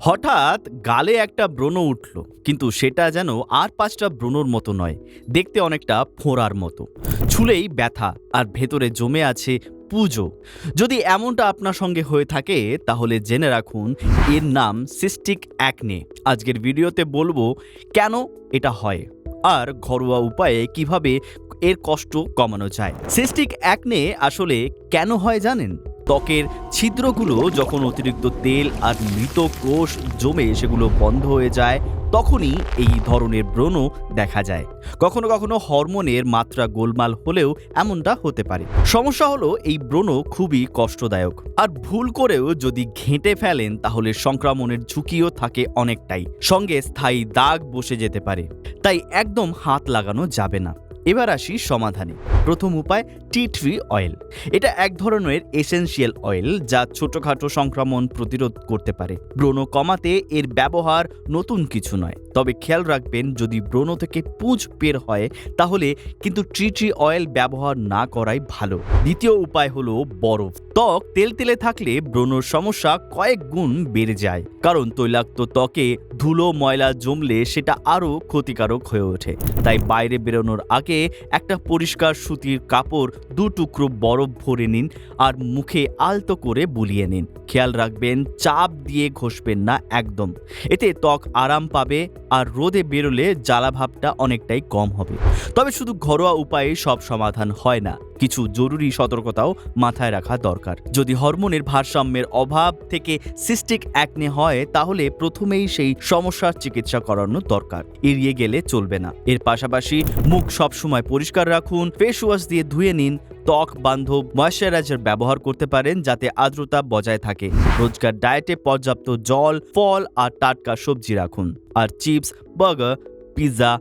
হঠাৎ গালে একটা ব্রণ উঠল, কিন্তু সেটা যেন আর 5টা ব্রণর মতো নয়, দেখতে অনেকটা ফোঁড়ার মতো। ছুলেই ব্যথা আর ভেতরে জমে আছে পুজো। যদি এমনটা আপনার সঙ্গে হয়ে থাকে তাহলে জেনে রাখুন, এর নাম সিস্টিক অ্যাকনে। আজকের ভিডিওতে বলবো কেন এটা হয় আর ঘরোয়া উপায়ে কিভাবে এর কষ্ট কমানো যায়। সিস্টিক অ্যাকনে আসলে কেন হয় জানেন? ত্বকের ছিদ্রগুলো যখন অতিরিক্ত তেল আর মৃত কোষ জমে সেগুলো বন্ধ হয়ে যায়, তখনই এই ধরনের ব্রণ দেখা যায়। কখনো কখনো হরমোনের মাত্রা গোলমাল হলেও এমনটা হতে পারে। সমস্যা হলো এই ব্রণ খুবই কষ্টদায়ক, আর ভুল করেও যদি ঘেঁটে ফেলেন তাহলে সংক্রমণের ঝুঁকিও থাকে অনেকটাই, সঙ্গে স্থায়ী দাগ বসে যেতে পারে। তাই একদম হাত লাগানো যাবে না। এবার আসি সমাধানে। প্রথম উপায়, টি ট্রি অয়েল। এটা এক ধরনের এসেনশিয়াল অয়েল যা ছোটখাটো সংক্রমণ প্রতিরোধ করতে পারে। ব্রণ কমাতে এর ব্যবহার নতুন কিছু নয়, তবে খেয়াল রাখবেন যদি ব্রণ থেকে পুঁজ বের হয় তাহলে কিন্তু টি ট্রি অয়েল ব্যবহার না করাই ভালো। দ্বিতীয় উপায় হলো বরফ। ত্বক তেলতেলে থাকলে ব্রণর সমস্যা কয়েক গুণ বেড়ে যায়, কারণ তৈলাক্ত ত্বকে ধুলো ময়লা জমলে সেটা আরও ক্ষতিকারক হয়ে ওঠে। তাই বাইরে বেরোনোর আগে একটা পরিষ্কার সুতির কাপড় 2 টুকরো বরফ ভরে নিন আর মুখে আলতো করে বুলিয়ে নিন। খেয়াল রাখবেন চাপ দিয়ে ঘষবেন না একদম। এতে ত্বক আরাম পাবে আর রোদে বেরোলে জ্বালাভাবটা অনেকটাই কম হবে। তবে শুধু ঘরোয়া উপায়ে সব সমাধান হয় না, কিছু জরুরি সতর্কতাও মাথায় রাখা দরকার। যদি হরমোনের ভারসাম্যের অভাব থেকে সিস্টিক অ্যাকনে হয় তাহলে প্রথমেই সেই সমস্যার চিকিৎসা করানো দরকার, এড়িয়ে গেলে চলবে না। এর পাশাপাশি মুখ সবসময় পরিষ্কার রাখুন, ফেস ওয়াশ দিয়ে ধুয়ে নিন, ত্বক বান্ধব ময়েশ্চারাইজার ব্যবহার করতে পারেন যাতে আর্দ্রতা বজায় থাকে। রোজকার ডায়েটে পর্যাপ্ত জল, ফল আর টাটকা সবজি রাখুন। আর চিপস, বার্গার, পিৎজা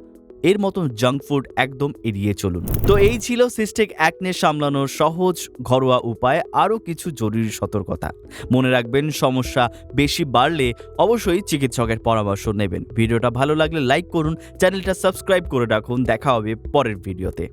এর মতন জাঙ্ক ফুড একদম এড়িয়ে চলুন। তো এই ছিল সিস্টিক অ্যাকনে সামলানোর সহজ ঘরোয়া উপায়। আরও কিছু জরুরি সতর্কতা মনে রাখবেন, সমস্যা বেশি বাড়লে অবশ্যই চিকিৎসকের পরামর্শ নেবেন। ভিডিওটা ভালো লাগলে লাইক করুন, চ্যানেলটা সাবস্ক্রাইব করে রাখুন। দেখা হবে পরের ভিডিওতে।